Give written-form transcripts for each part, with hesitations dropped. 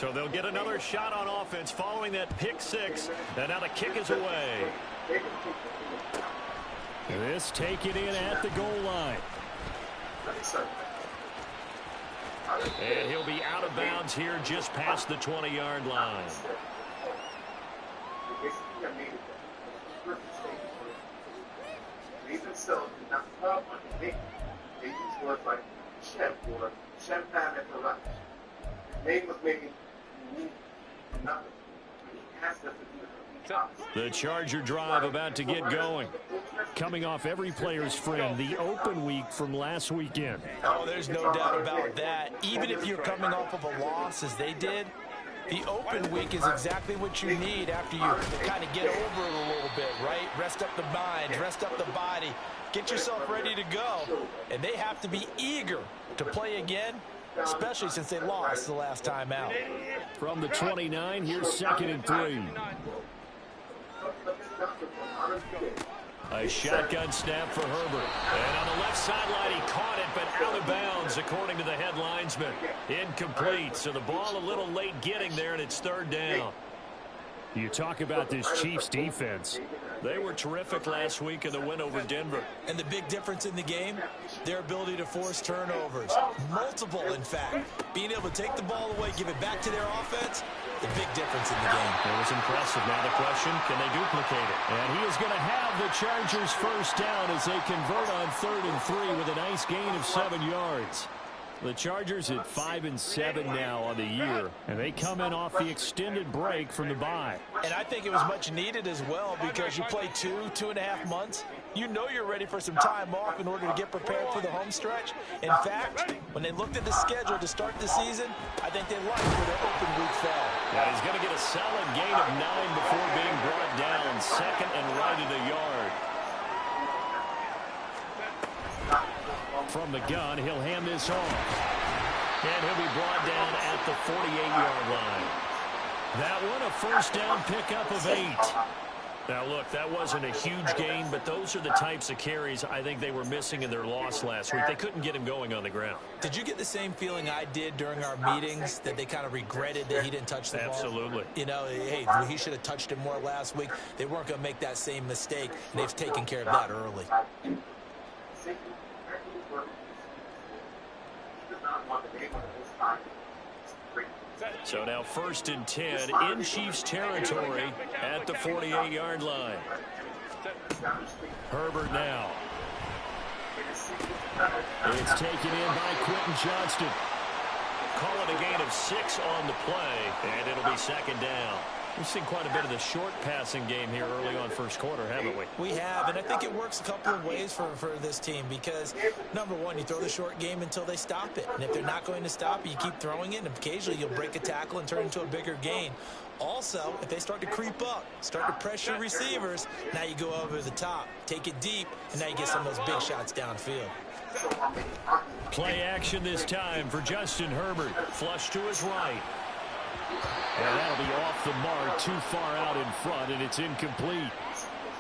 So they'll get another shot on offense following that pick six. And now the kick is away. This taken in at the goal line. And he'll be out of bounds here just past the 20-yard line. The Charger drive about to get going. Coming off every player's friend, the open week from last weekend. Oh, there's no doubt about that. Even if you're coming off of a loss as they did, the open week is exactly what you need after you kind of get over it a little bit, right? Rest up the mind, rest up the body, get yourself ready to go. And they have to be eager to play again, especially since they lost the last time out. From the 29, here's 2nd and 3. A shotgun snap for Herbert. And on the left sideline, he caught it, but out of bounds, according to the head linesman. Incomplete, so the ball a little late getting there, and it's 3rd down. You talk about this Chiefs defense. They were terrific last week in the win over Denver. And the big difference in the game, their ability to force turnovers. Multiple, in fact. Being able to take the ball away, give it back to their offense, the big difference in the game. It was impressive. Now the question, can they duplicate it? And he is going to have the Chargers first down as they convert on 3rd and 3 with a nice gain of 7 yards. The Chargers at 5-7 now on the year, and they come in off the extended break from the bye. And I think it was much needed as well because you play 2.5 months. You know you're ready for some time off in order to get prepared for the home stretch. In fact, when they looked at the schedule to start the season, I think they liked where their open week fell. Yeah, he's going to get a solid gain of 9 before being brought down. 2nd and right at a yard. From the gun, he'll hand this off. And he'll be brought down at the 48-yard line. That one a first down pickup of 8. Now, look, that wasn't a huge gain, but those are the types of carries I think they were missing in their loss last week. They couldn't get him going on the ground. Did you get the same feeling I did during our meetings, that they kind of regretted that he didn't touch the ball? Absolutely. You know, hey, he should have touched it more last week. They weren't going to make that same mistake, and they've taken care of that early. So now 1st and 10 in Chiefs territory at the 48-yard line. Herbert now. It's taken in by Quentin Johnston. Call it a gain of 6 on the play, and it'll be 2nd down. We've seen quite a bit of the short passing game here early on first quarter, haven't we? We have, and I think it works a couple of ways for this team because, number one, you throw the short game until they stop it. And if they're not going to stop it, you keep throwing it, and occasionally you'll break a tackle and turn it into a bigger gain. Also, if they start to creep up, start to pressure receivers, now you go over the top, take it deep, and now you get some of those big shots downfield. Play action this time for Justin Herbert. Flush to his right. And that'll be off the mark, too far out in front, and it's incomplete.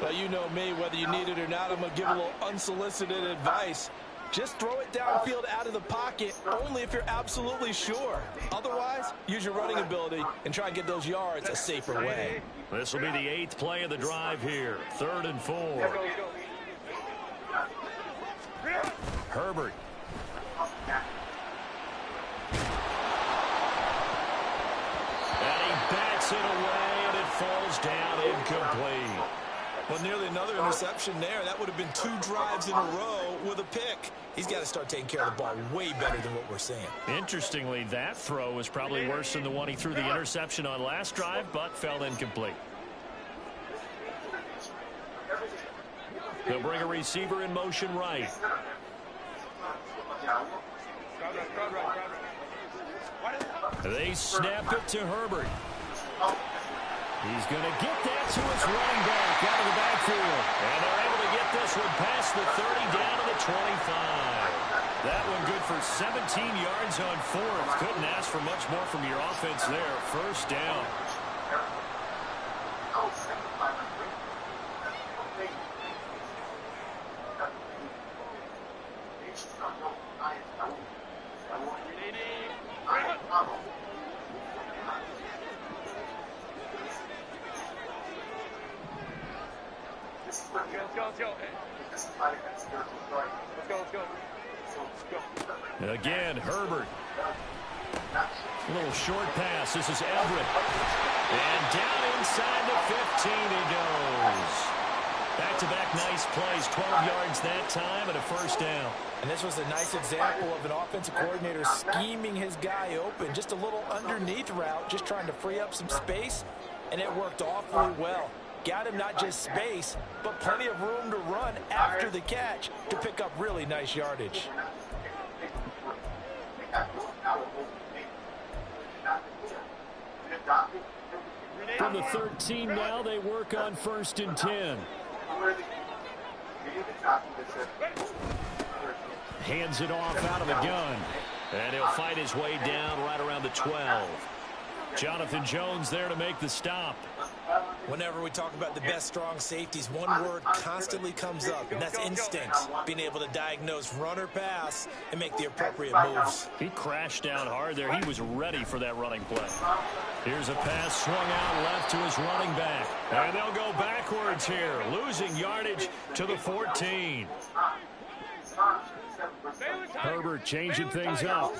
Well, you know me, whether you need it or not, I'm going to give a little unsolicited advice. Just throw it downfield out of the pocket, only if you're absolutely sure. Otherwise, use your running ability and try and get those yards a safer way. This will be the 8th play of the drive here. 3rd and 4. Herbert. Backs it away, and it falls down incomplete. Well, nearly another interception there. That would have been 2 drives in a row with a pick. He's got to start taking care of the ball way better than what we're seeing. Interestingly, that throw was probably worse than the one he threw the interception on last drive, but fell incomplete. They'll bring a receiver in motion right. They snap it to Herbert. He's going to get that to his running back out of the backfield. And they're able to get this one past the 30 down to the 25. That one good for 17 yards on 4th. Couldn't ask for much more from your offense there. First down. Again, Herbert. A little short pass. This is Everett. And down inside the 15 he goes. Back-to-back nice plays. 12 yards that time and a first down. And this was a nice example of an offensive coordinator scheming his guy open. Just a little underneath route, just trying to free up some space, and it worked awfully well. Got him not just space, but plenty of room to run after the catch to pick up really nice yardage. From the 13 now, they work on 1st and 10. Hands it off out of the gun. And he'll fight his way down right around the 12. Jonathan Jones there to make the stop. Whenever we talk about the best strong safeties, one word constantly comes up, and that's instinct. Being able to diagnose run or pass and make the appropriate moves. He crashed down hard there. He was ready for that running play. Here's a pass swung out left to his running back. And they'll go backwards here, losing yardage to the 14. Herbert changing things up.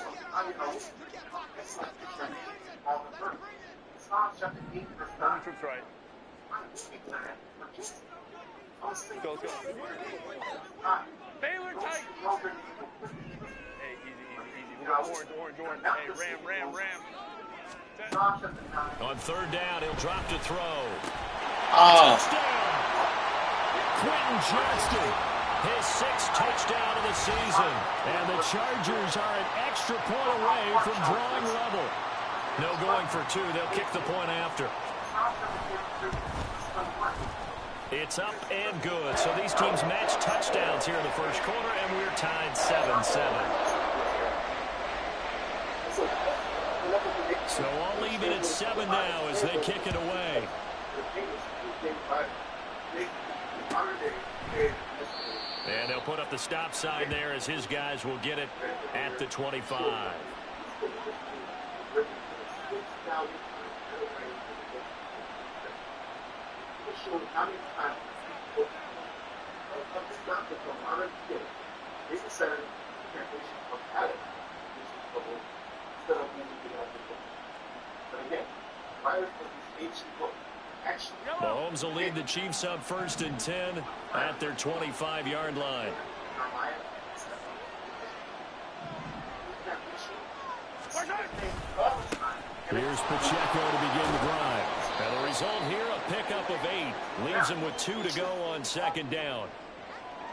Go. Baylor tight. Hey, easy. We got orange. Hey, ram. On 3rd down, he'll drop to throw. Oh. Touchdown! Quentin Johnston, his 6th touchdown of the season. And the Chargers are an extra point away from drawing level. No going for 2. They'll kick the point after. It's up and good. So these teams match touchdowns here in the first quarter, and we're tied 7-7. So all even at 7 now as they kick it away. And they'll put up the stop sign there as his guys will get it at the 25. Mahomes will lead the Chiefs up 1st and 10 at their 25-yard line. Here's Pacheco to begin the drive. And the result here, a pickup of 8. Leaves him with 2 to go on 2nd down.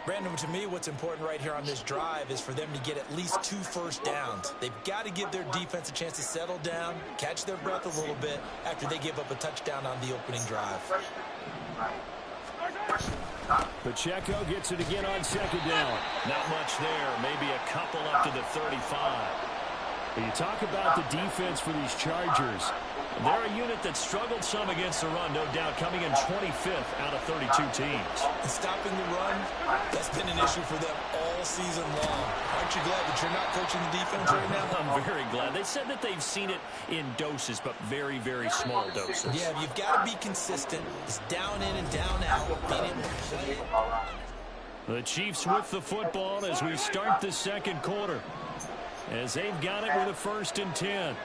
Brandon, to me, what's important right here on this drive is for them to get at least 2 first downs. They've got to give their defense a chance to settle down, catch their breath a little bit after they give up a touchdown on the opening drive. Pacheco gets it again on 2nd down. Not much there, maybe a couple up to the 35. You talk about the defense for these Chargers. They're a unit that struggled some against the run, no doubt, coming in 25th out of 32 teams. And stopping the run, that's been an issue for them all season long. Aren't you glad that you're not coaching the defense right now? I'm very glad. They said that they've seen it in doses, but very, very small doses. Yeah, you've got to be consistent. It's down in and down out. Being able to play. The Chiefs with the football as we start the 2nd quarter. As they've got it with a 1st and 10.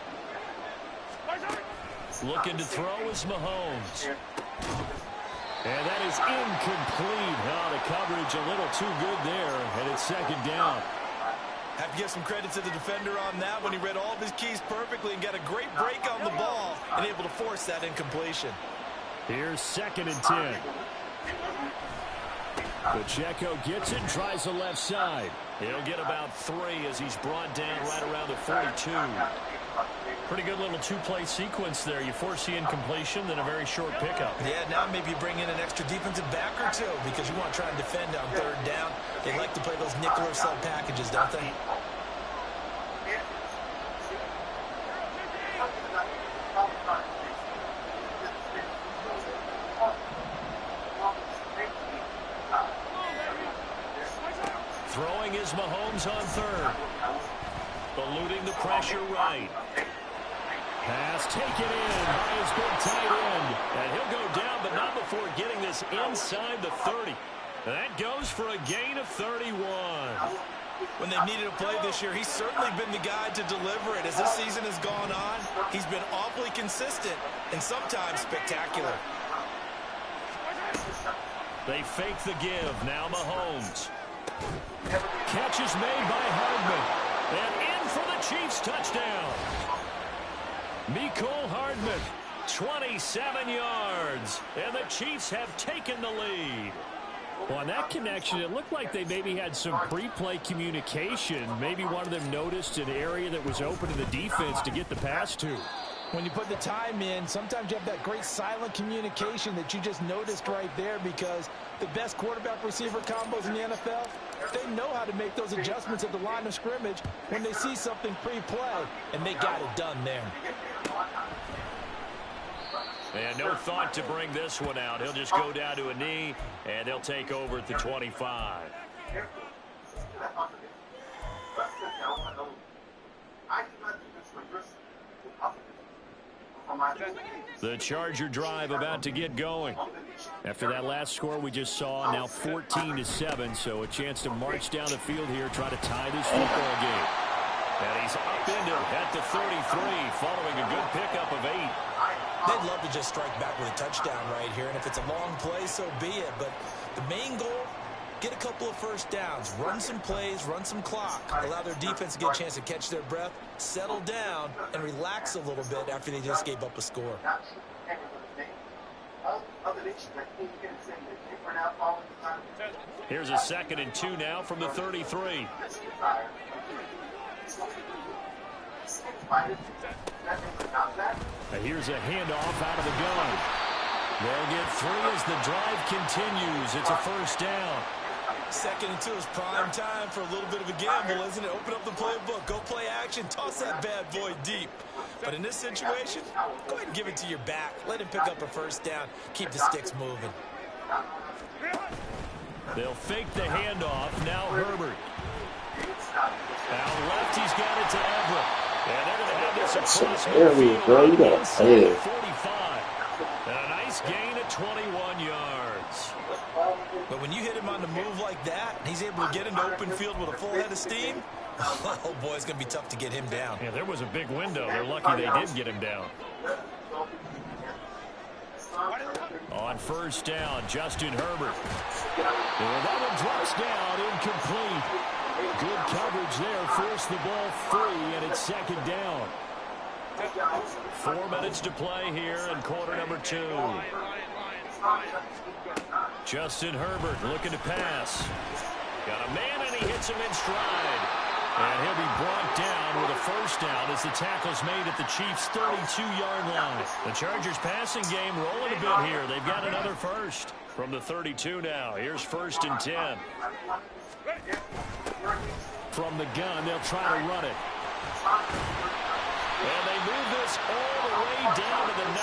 Looking to throw is Mahomes. And that is incomplete. Oh, the coverage a little too good there, and it's 2nd down. Have to give some credit to the defender on that when he read all of his keys perfectly and got a great break on the ball and able to force that incompletion. Here's 2nd and 10. Pacheco gets it and tries the left side. He'll get about 3 as he's brought down right around the 42. Pretty good little 2-play sequence there. You force the incompletion, then a very short pickup. Yeah, now maybe you bring in an extra defensive back or 2 because you want to try and defend on 3rd down. They like to play those nickel or sub packages, don't they? Throwing is Mahomes on 3rd. Eluding the pressure right. Pass taken in by his big tight end. And he'll go down, but not before getting this inside the 30. That goes for a gain of 31. When they've needed a play this year, he's certainly been the guy to deliver it. As this season has gone on, he's been awfully consistent and sometimes spectacular. They fake the give. Now Mahomes. Catch is made by Hardman. And in for the Chiefs touchdown. Mecole Hardman, 27 yards. And the Chiefs have taken the lead. Well, on that connection, it looked like they maybe had some pre-play communication. Maybe one of them noticed an area that was open in the defense to get the pass to. When you put the time in, sometimes you have that great silent communication that you just noticed right there, because the best quarterback-receiver combos in the NFL, they know how to make those adjustments at the line of scrimmage when they see something pre-play, and they got it done there. And no thought to bring this one out. He'll just go down to a knee, and they'll take over at the 25. The Charger drive about to get going. After that last score we just saw, now 14-7, so a chance to march down the field here, try to tie this football game. And he's up into at the 33, following a good pickup of 8. They'd love to just strike back with a touchdown right here, and if it's a long play, so be it. But the main goal, get a couple of first downs, run some plays, run some clock, allow their defense to get a chance to catch their breath, settle down, and relax a little bit after they just gave up a score. Here's a 2nd and 2 now from the 33. Here's a handoff out of the gun. They'll get 3 as the drive continues. It's a first down. 2nd and 2 is prime time for a little bit of a gamble, isn't it? Open up the playbook, go play action, toss that bad boy deep. But in this situation, go ahead and give it to your back. Let him pick up a first down. Keep the sticks moving. They'll fake the handoff. Now Herbert. Out left, he's got it to Everett. And they're going to have this across midfield inside 45. And a nice gain of 21 yards. But when you hit him on the move like that, he's able to get into open field with a full head of steam, oh boy, it's going to be tough to get him down. Yeah, there was a big window. They're lucky they did get him down. On first down, Justin Herbert. And that one drops down, incomplete. Good coverage there, forced the ball free, and it's 2nd down. 4 minutes to play here in quarter number 2. Justin Herbert looking to pass. Got a man, and he hits him in stride. And he'll be brought down with a first down as the tackle's made at the Chiefs' 32-yard line. The Chargers' passing game rolling a bit here. They've got another first from the 32 now. Here's 1st and 10. From the gun, they'll try to run it. And they move this all the way down to the 9.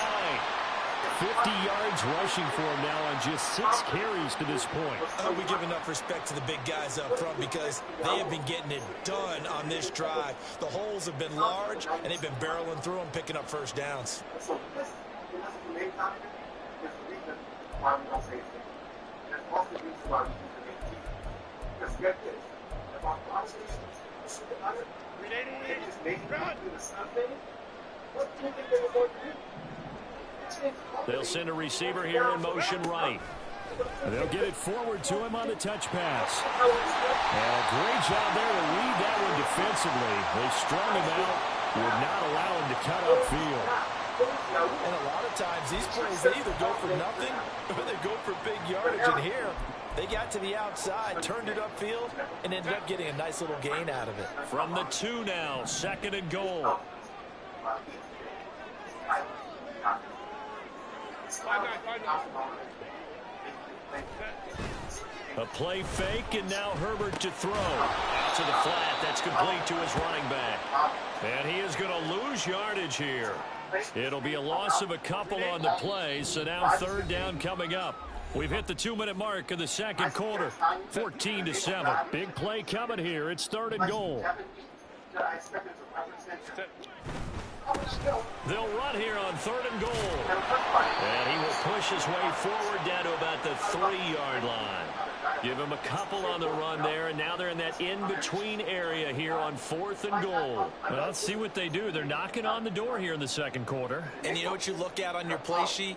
50 yards rushing for him now on just 6 carries to this point. We give enough respect to the big guys up front because they have been getting it done on this drive. The holes have been large, and they've been barreling through them, picking up first downs. They'll send a receiver here in motion right. They'll get it forward to him on the touch pass. And a great job there to read that one defensively. They strung him out, would not allow him to cut upfield. And a lot of times these plays, they either go for nothing or they go for big yardage. And here, they got to the outside, turned it upfield, and ended up getting a nice little gain out of it. From the 2 now, 2nd and goal. A play fake, and now Herbert to throw. Out to the flat. That's complete to his running back. And he is going to lose yardage here. It'll be a loss of a couple on the play, so now 3rd down coming up. We've hit the 2-minute mark of the 2nd quarter. 14-7. Big play coming here. It's 3rd and goal. They'll run here on 3rd and goal. And he will push his way forward down to about the 3-yard line. Give him a couple on the run there, and now they're in that in-between area here on 4th and goal. Well, let's see what they do. They're knocking on the door here in the second quarter. And you know what you look at on your play sheet?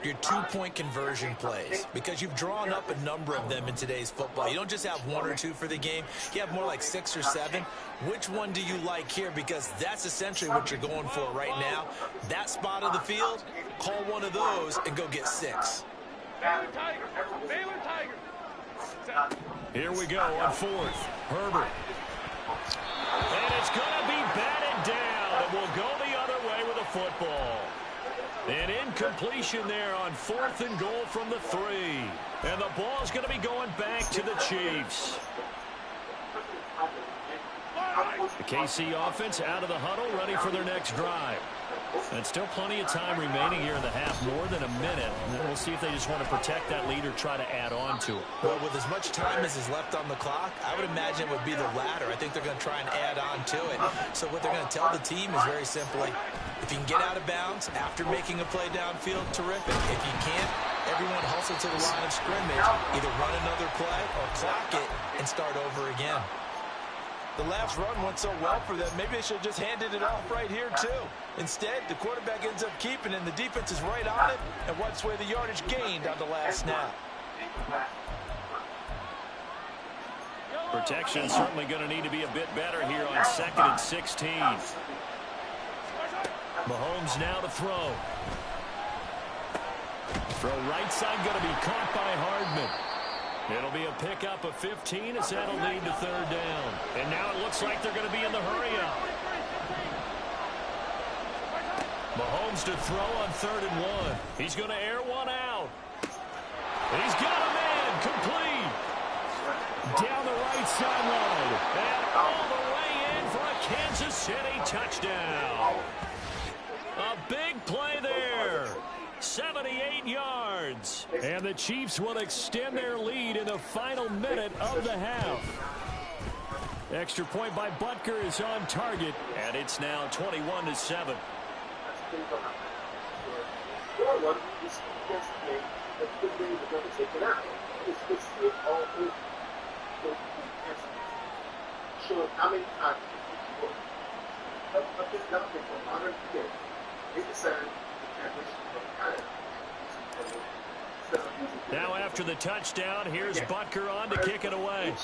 Your 2-point conversion plays, because you've drawn up a number of them in today's football. You don't just have 1 or 2 for the game. You have more like 6 or 7. Which one do you like here? Because that's essentially what you're going for right now. That spot of the field, call one of those and go get 6. Baylor Tigers. Baylor Tigers. Here we go on 4th. Herbert. And it's going to be batted down. And we'll go the other way with a football. An incompletion there on 4th and goal from the 3. And the ball's going to be going back to the Chiefs. The KC offense out of the huddle, ready for their next drive. And still plenty of time remaining here in the half, more than a minute. And we'll see if they just want to protect that lead or try to add on to it. Well, with as much time as is left on the clock, I would imagine it would be the latter. I think they're going to try and add on to it. So what they're going to tell the team is very simply, if you can get out of bounds after making a play downfield, terrific. If you can't, everyone hustle to the line of scrimmage, either run another play or clock it and start over again. The last run went so well for them, maybe they should have just handed it off right here, too. Instead, the quarterback ends up keeping it, and the defense is right on it and wipes away the yardage gained on the last snap. Protection certainly going to need to be a bit better here on 2nd and 16. Mahomes now to throw. Throw right side going to be caught by Hardman. It'll be a pickup of 15 as that'll lead to 3rd down. And now it looks like they're going to be in the hurry-up. Mahomes to throw on 3rd and 1. He's going to air one out. He's got a man complete. Down the right sideline. And all the way in for a Kansas City touchdown. A big play there. 78 yards. And the Chiefs will extend their lead in the final minute of the half. Extra point by Butker is on target. And it's now 21-7. Now after the touchdown, here's Butker on to kick it away.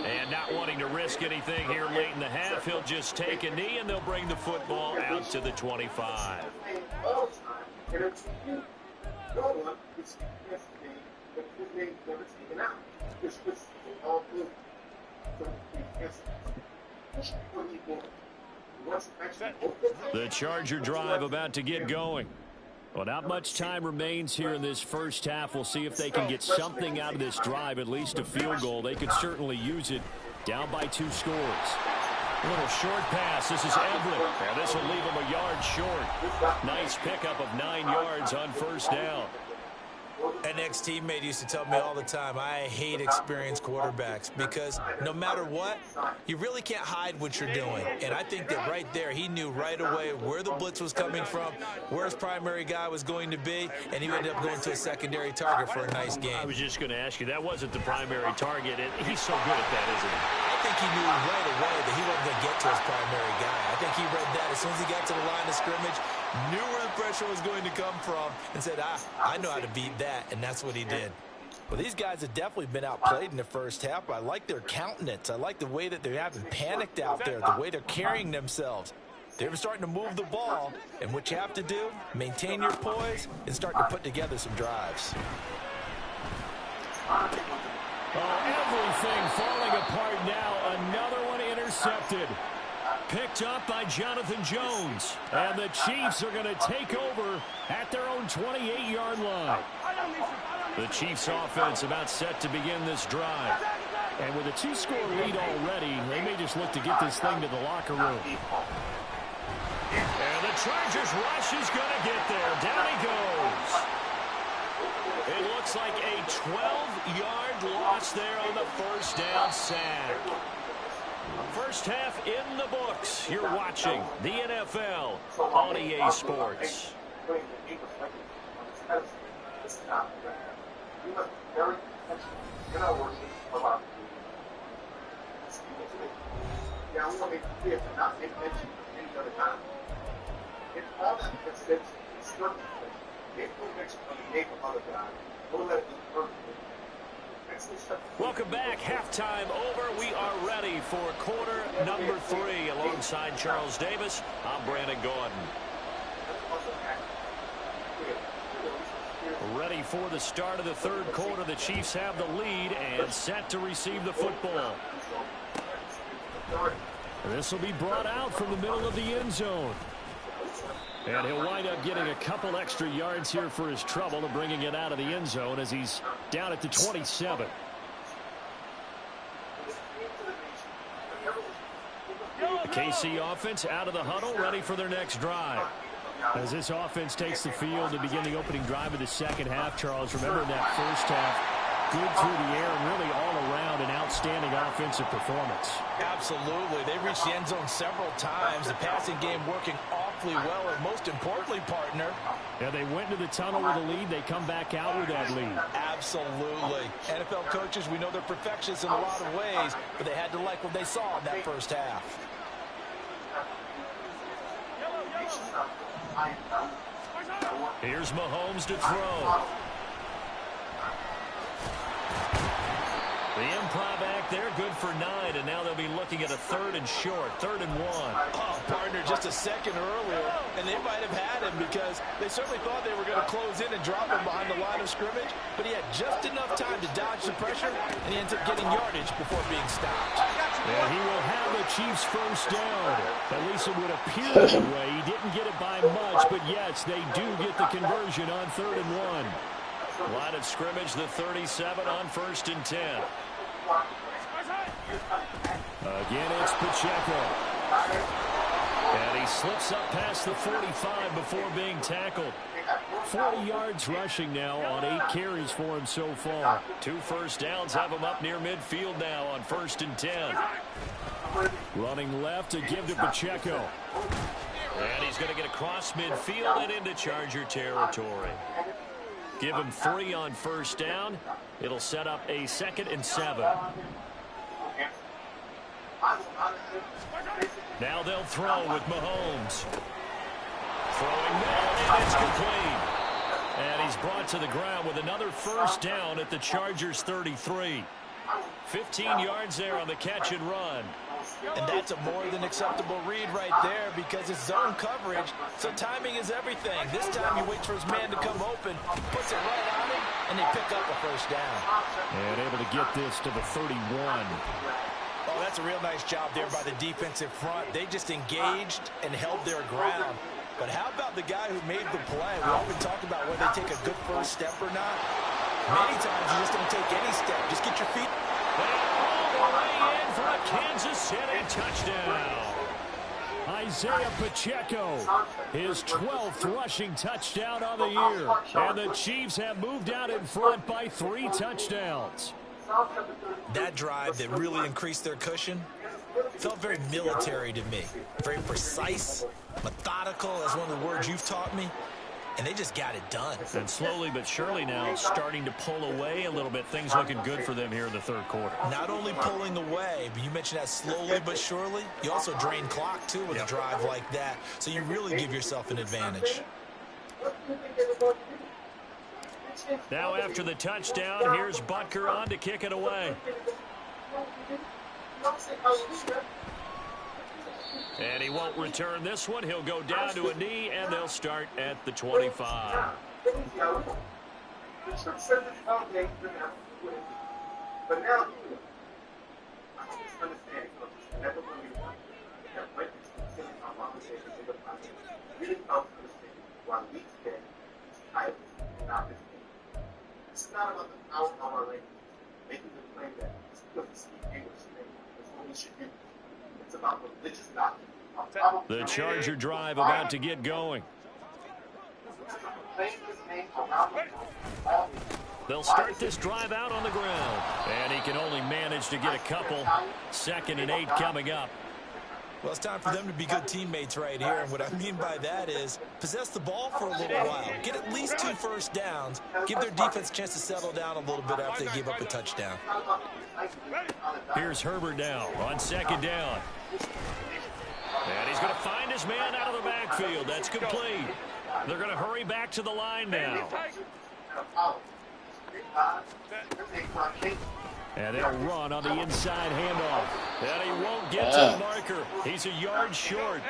And not wanting to risk anything here late in the half, he'll just take a knee and they'll bring the football out to the 25. The Charger drive about to get going. Well, not much time remains here in this first half. We'll see if they can get something out of this drive, at least a field goal. They could certainly use it. Down by 2 scores. A little short pass. This is Everett. And this will leave him a yard short. Nice pickup of 9 yards on 1st down. An ex-teammate used to tell me all the time, I hate experienced quarterbacks because no matter what, you really can't hide what you're doing. And I think that right there, he knew right away where the blitz was coming from, where his primary guy was going to be, and he ended up going to a secondary target for a nice game. I was just going to ask you, that wasn't the primary target, and he's so good at that, isn't he? I think he knew right away that he wasn't going to get to his primary guy. I think he read that as soon as he got to the line of scrimmage, knew where the pressure was going to come from, and said, I know how to beat that, and that's what he did. Well, these guys have definitely been outplayed in the first half. I like their countenance. I like the way that they haven't panicked out there, the way they're carrying themselves. They're starting to move the ball, and what you have to do, maintain your poise and start to put together some drives. Everything falling apart now. Another one intercepted. Picked up by Jonathan Jones. And the Chiefs are going to take over at their own 28-yard line. The Chiefs offense about set to begin this drive. And with a 2-score lead already, they may just look to get this thing to the locker room. And the Chargers rush is going to get there. Down he goes. It looks like a 12-yard loss there on the 1st down sack. First half in the books. You're watching the NFL on EA Sports. Welcome back. Halftime over. We are ready for quarter number 3. Alongside Charles Davis, I'm Brandon Gordon. Ready for the start of the third quarter. The Chiefs have the lead and set to receive the football. This will be brought out from the middle of the end zone. And he'll wind up getting a couple extra yards here for his trouble and bringing it out of the end zone as he's down at the 27. The KC offense out of the huddle, ready for their next drive. As this offense takes the field to begin the opening drive of the second half, Charles, remember in that first half, good through the air and really all around an outstanding offensive performance. Absolutely. They reached the end zone several times. The passing game working awfully well, and most importantly, partner. Yeah, they went into the tunnel with a lead. They come back out with that lead. Absolutely. NFL coaches, we know they're perfectionists in a lot of ways, but they had to like what they saw in that first half. Here's Mahomes to throw. The improv act there, good for 9, and now they'll be looking at a 3rd and short, 3rd and 1. Oh, partner, just a second earlier, and they might have had him because they certainly thought they were going to close in and drop him behind the line of scrimmage, but he had just enough time to dodge the pressure, and he ends up getting yardage before being stopped. And he will have the Chiefs first down. At least it would appear that way. He didn't get it by much, but yes, they do get the conversion on 3rd and 1. Line of scrimmage, the 37 on 1st and 10. Again, it's Pacheco. And he slips up past the 45 before being tackled. 40 yards rushing now on 8 carries for him so far. 2 first downs have him up near midfield now on 1st and 10. Running left to give to Pacheco. And he's going to get across midfield and into Charger territory. Give him 3 on 1st down. It'll set up a 2nd and 7. Now they'll throw with Mahomes. Throwing now, and it's complete. And he's brought to the ground with another first down at the Chargers 33. 15 yards there on the catch and run. And that's a more than acceptable read right there because it's zone coverage, so timing is everything. This time he waits for his man to come open, puts it right on him, and they pick up a first down. And able to get this to the 31. Oh, that's a real nice job there by the defensive front. They just engaged and held their ground. But how about the guy who made the play? We often talk about whether they take a good first step or not. Many times you just don't take any step. Just get your feet. All the way in for a Kansas City touchdown. Isaiah Pacheco, his 12th rushing touchdown on the year. And the Chiefs have moved out in front by 3 touchdowns. That drive that really increased their cushion felt very military to me. Very precise, methodical, as one of the words you've taught me. And they just got it done. And slowly but surely now starting to pull away a little bit. Things looking good for them here in the third quarter. Not only pulling away, but you mentioned that slowly but surely. You also drain clock, too, with a drive like that. So you really give yourself an advantage. Now after the touchdown, here's Butker on to kick it away. And he won't return this one. He'll go down to a knee, and they'll start at the 25. It's not about the power of our language, making the claim that it's because it's English thing. That's what we should do. It's about religious doctrine. The Charger drive about to get going. They'll start this drive out on the ground. And he can only manage to get a couple. 2nd and 8 coming up. Well, it's time for them to be good teammates right here. And what I mean by that is possess the ball for a little while. Get at least 2 first downs. Give their defense a chance to settle down a little bit after they give up a touchdown. Here's Herbert now on 2nd down. And he's going to find his man out of the backfield. That's complete. They're going to hurry back to the line now. And they'll run on the inside handoff. And he won't get to the marker. He's a yard short.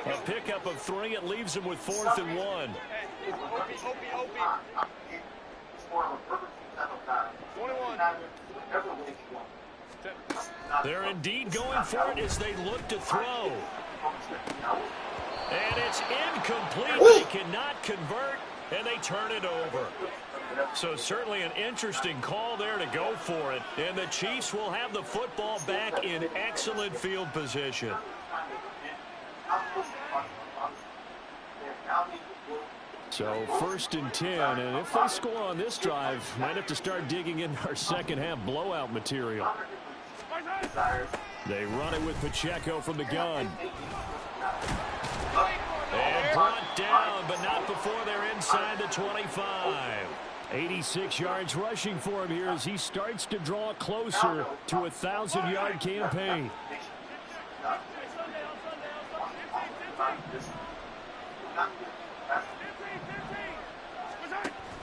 A pickup of 3. It leaves him with 4th and 1. 21. They're indeed going for it as they look to throw. And it's incomplete. They cannot convert, and they turn it over. So certainly an interesting call there to go for it. And the Chiefs will have the football back in excellent field position. So 1st and 10, and if they score on this drive, might have to start digging in our second half blowout material. They run it with Pacheco from the gun. And brought down, but not before they're inside the 25. 86 yards rushing for him here as he starts to draw closer to a 1,000-yard campaign.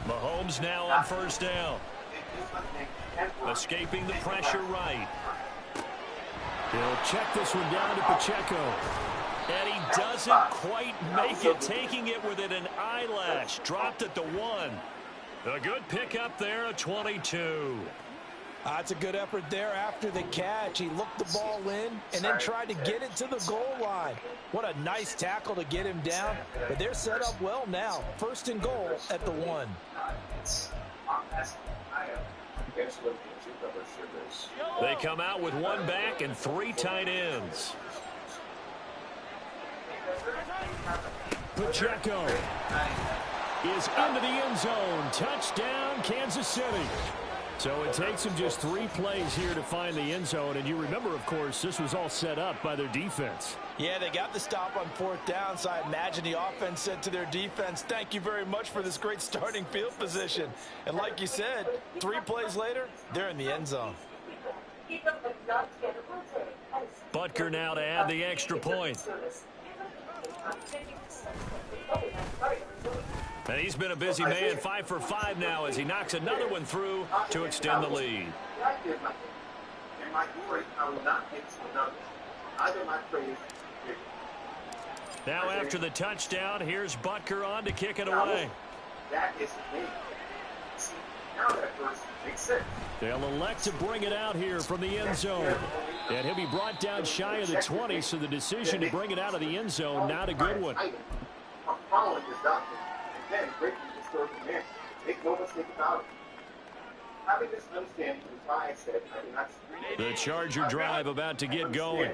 Mahomes now on 1st down. Escaping the pressure right. He'll check this one down to Pacheco. And he doesn't quite make it, taking it within an eyelash. Dropped at the 1. A good pickup there, a 22. That's a good effort there after the catch. He looked the ball in and then tried to get it to the goal line. What a nice tackle to get him down. But they're set up well now. 1st and goal at the 1. They come out with 1 back and 3 tight ends. Pacheco is into the end zone. Touchdown, Kansas City. So it takes them just 3 plays here to find the end zone. And you remember, of course, this was all set up by their defense. Yeah, they got the stop on 4th down, so I imagine the offense said to their defense, thank you very much for this great starting field position. And like you said, 3 plays later, they're in the end zone. Butker now to add the extra point. And he's been a busy man, 5 for 5 now as he knocks another one through to extend the lead. Now after the touchdown, here's Butker on to kick it away. They'll elect to bring it out here from the end zone. And he'll be brought down shy of the 20, so the decision to bring it out of the end zone, not a good one. The Charger drive about to get going.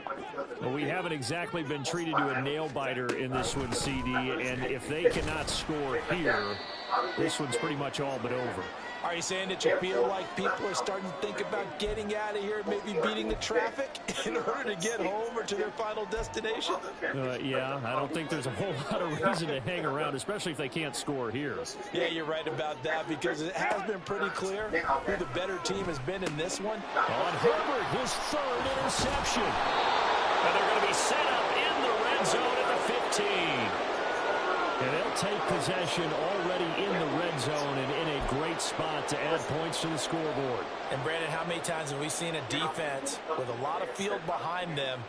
Well, we haven't exactly been treated to a nail-biter in this one, CD, and if they cannot score here, this one's pretty much all but over. Are you saying that you feel like people are starting to think about getting out of here, maybe beating the traffic in order to get home or to their final destination? Yeah, I don't think there's a whole lot of reason to hang around, especially if they can't score here. Yeah, you're right about that because it has been pretty clear who the better team has been in this one. On Herbert, his 3rd interception. And they're going to be set up in the red zone at the 15. And they'll take possession already in the red zone and in a great spot to add points to the scoreboard. And, Brandon, how many times have we seen a defense with a lot of field behind them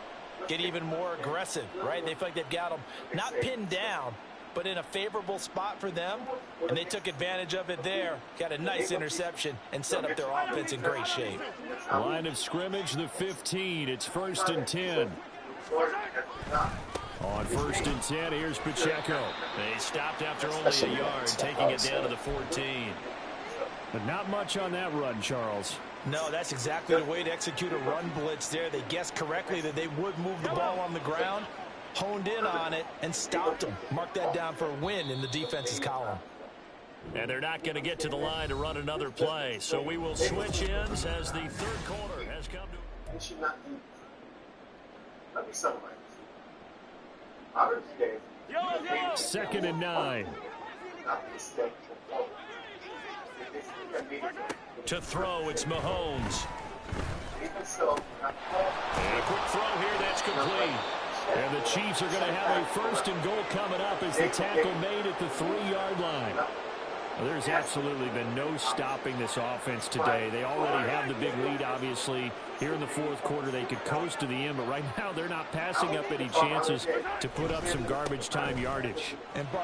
get even more aggressive, right? They feel like they've got them not pinned down, but in a favorable spot for them, and they took advantage of it there. Got a nice interception and set up their offense in great shape. Line of scrimmage, the 15. It's 1st and 10. On 1st and 10, here's Pacheco. They stopped after only a yard, taking it down to the 14. But not much on that run, Charles. No, that's exactly the way to execute a run blitz there. They guessed correctly that they would move the ball on the ground, honed in on it, and stopped them. Mark that down for a win in the defense's column. And they're not going to get to the line to run another play. So we will switch ends as the third quarter has come to. They should not do this. Let me summarize. Modern day. Second and 9. To throw, it's Mahomes. And a quick throw here, that's complete. And the Chiefs are going to have a first and goal coming up as the tackle made at the 3-yard line. Well, there's absolutely been no stopping this offense today. They already have the big lead, obviously. Here in the fourth quarter, they could coast to the end, but right now they're not passing up any chances to put up some garbage time yardage. And he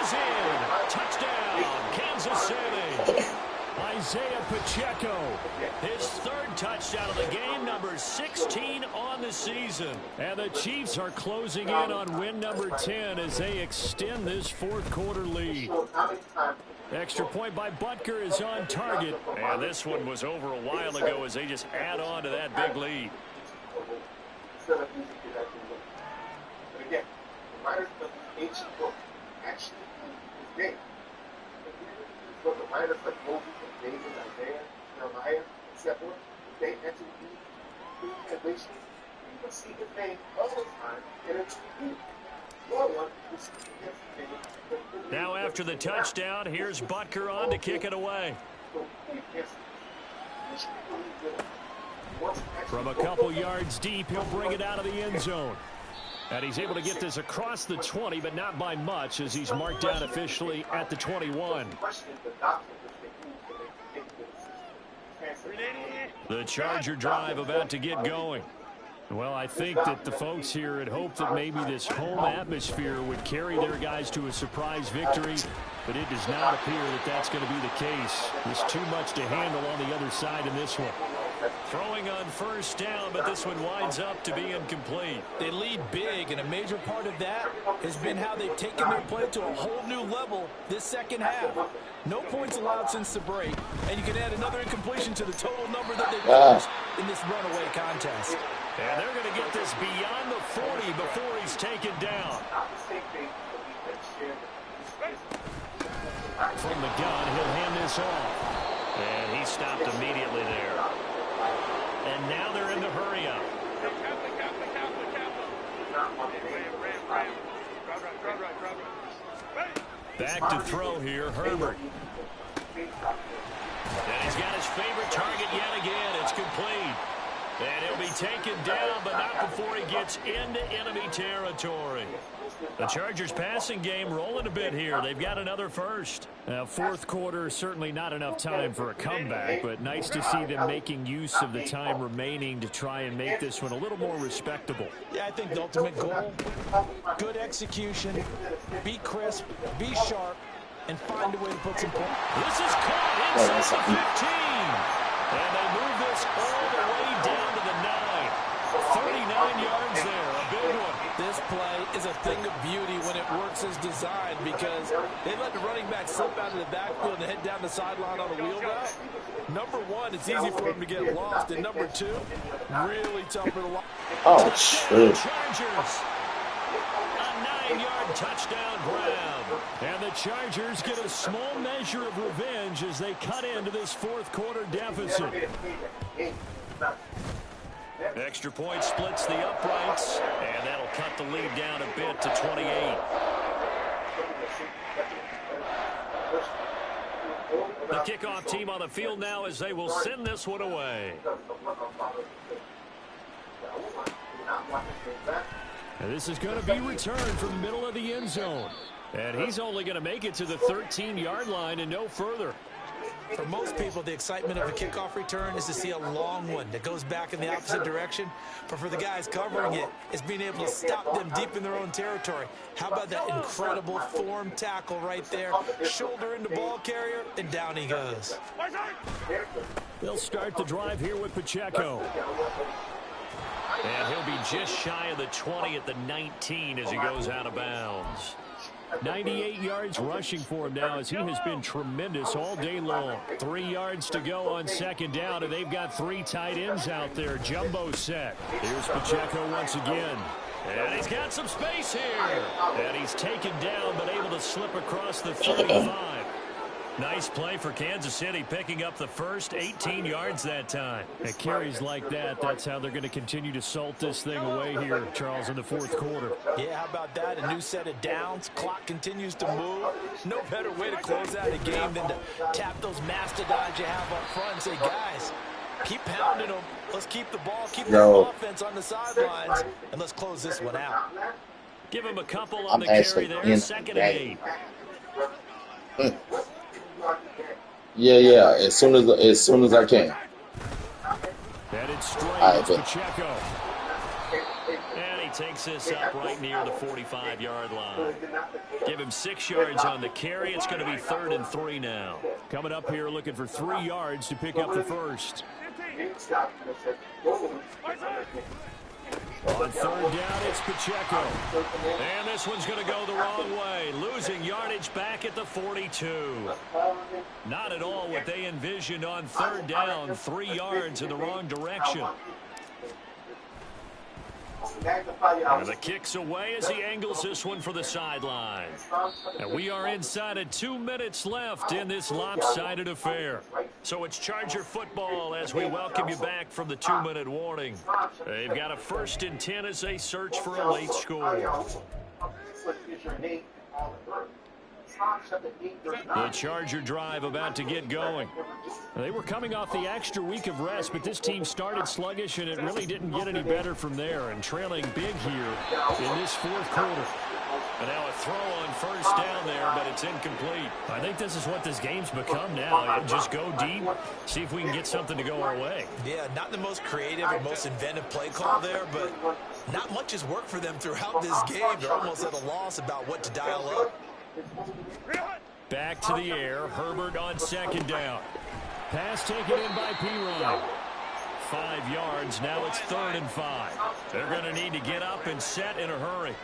is in. Touchdown, Kansas City. Isaiah Pacheco, his third touchdown of the game, number 16 on the season. And the Chiefs are closing in on win number 10 as they extend this fourth quarter lead. Extra point by Butker is on target. And this one was over a while ago as they just add on to that big lead. But again, the writers of the ancient book actually is game. But the writers like Moses and David, Isaiah, Jeremiah, etc., they actually do translation. You can see the name all the time, and it's you. No one is against the Now after the touchdown, here's Butker on to kick it away. From a couple yards deep, he'll bring it out of the end zone. And he's able to get this across the 20, but not by much, as he's marked down officially at the 21. The Charger drive about to get going. Well, I think that the folks here had hoped that maybe this home atmosphere would carry their guys to a surprise victory, but it does not appear that that's going to be the case. There's too much to handle on the other side in this one. Throwing on first down, but this one winds up to be incomplete. They lead big, and a major part of that has been how they've taken their play to a whole new level this second half. No points allowed since the break, and you can add another incompletion to the total number that they've lost in this runaway contest. And they're going to get this beyond the 40 before he's taken down. From the gun, he'll hand this off. And he stopped immediately there. And now they're in the hurry-up. Back to throw here, Herbert. And he's got his favorite target yet again. It's complete. And he'll be taken down, but not before he gets into enemy territory. The Chargers passing game rolling a bit here. They've got another first. Now, fourth quarter, certainly not enough time for a comeback, but nice to see them making use of the time remaining to try and make this one a little more respectable. Yeah, I think the ultimate goal, good execution, be crisp, be sharp, and find a way to put some points. This is caught inside the 15. And they move this all the way down to the 9. 39 yards there, a big one. This play is a thing of beauty when it works as designed because they let the running back slip out of the backfield and head down the sideline on a wheel route. Number one, it's easy for him to get lost. And number two, really tough for the line. Oh, shit. Chargers. A 9-yard touchdown grab. And the Chargers get a small measure of revenge as they cut into this fourth quarter deficit. Extra point splits the uprights, and that'll cut the lead down a bit to 28. The kickoff team on the field now as they will send this one away. And this is going to be returned from the middle of the end zone. And he's only going to make it to the 13-yard line and no further. For most people, the excitement of a kickoff return is to see a long one that goes back in the opposite direction. But for the guys covering it, it's being able to stop them deep in their own territory. How about that incredible form tackle right there? Shoulder into ball carrier, and down he goes. They'll start the drive here with Pacheco. And he'll be just shy of the 20 at the 19 as he goes out of bounds. 98 yards rushing for him now as he has been tremendous all day long. 3 yards to go on second down, and they've got 3 tight ends out there. Jumbo set. Here's Pacheco once again. And he's got some space here. And he's taken down, but able to slip across the 35. Nice play for Kansas City, picking up the first 18 yards that time. At carries like that, that's how they're going to continue to salt this thing away here, Charles, in the fourth quarter. Yeah, how about that? A new set of downs. Clock continues to move. No better way to close out a game than to tap those mastodons you have up front and say, guys, keep pounding them. Let's keep the ball, keep the offense on the sidelines, and let's close this one out. Give him a couple on the carry there. Second and 8. Yeah. As soon as I can. Headed straight to Pacheco. And he takes this up right near the 45-yard line. Give him 6 yards on the carry. It's going to be 3rd and 3 now. Coming up here looking for 3 yards to pick up the first. On 3rd down, it's Pacheco. And this one's going to go the wrong way. Losing yardage back at the 42. Not at all what they envisioned on 3rd down. 3 yards in the wrong direction. And the kick's away as he angles this one for the sideline. And we are inside of 2 minutes left in this lopsided affair. So it's Charger football as we welcome you back from the 2-minute warning. They've got a 1st and 10 as they search for a late score. The Charger drive about to get going. They were coming off the extra week of rest, but this team started sluggish, and it really didn't get any better from there. And trailing big here in this 4th quarter. And now a throw on 1st down there, but it's incomplete. I think this is what this game's become now. Just go deep, see if we can get something to go our way. Yeah, not the most creative or most inventive play call there, but not much has worked for them throughout this game. They're almost at a loss about what to dial up. Back to the air. Herbert on 2nd down. Pass taken in by P-Ryan. 5 yards. Now it's 3rd and 5. They're going to need to get up and set in a hurry.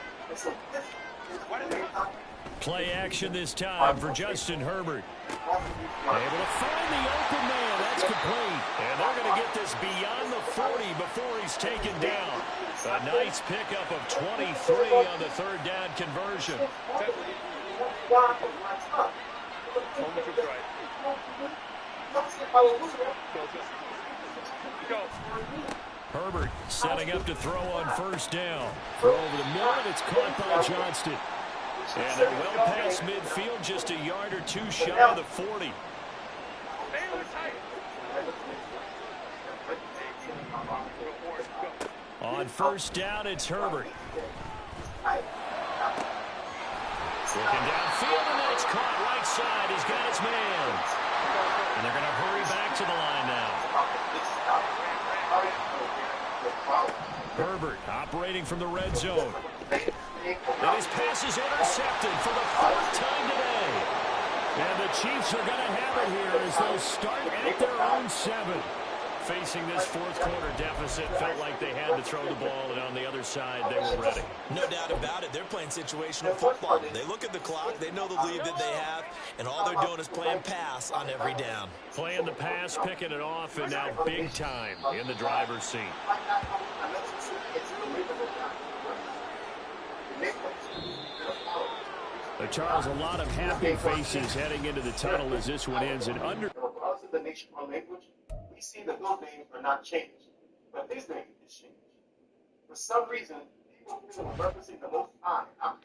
Play action this time for Justin Herbert. Able to find the open man. That's complete. And they're going to get this beyond the 40 before he's taken down. A nice pickup of 23 on the 3rd down conversion. Herbert setting up to throw on 1st down. Throw over the middle, and it's caught by Johnston. And they're well past midfield, just a yard or 2 shy of the 40. On 1st down, it's Herbert. Looking downfield, and that's caught right side. He's got his man. And they're going to hurry back to the line now. Herbert operating from the red zone. And his pass is intercepted for the 4th time today. And the Chiefs are going to have it here as they'll start at their own 7. Facing this 4th quarter deficit, felt like they had to throw the ball, and on the other side, they were ready. No doubt about it. They're playing situational football. They look at the clock, they know the lead that they have, and all they're doing is playing pass on every down. Playing the pass, picking it off, and now big time in the driver's seat. Charles, a lot of happy faces heading into the tunnel as this one ends in under. Regardless of the nation or language, we see that those names are not changed, but his name is changed. For some reason, people feel referencing the Most High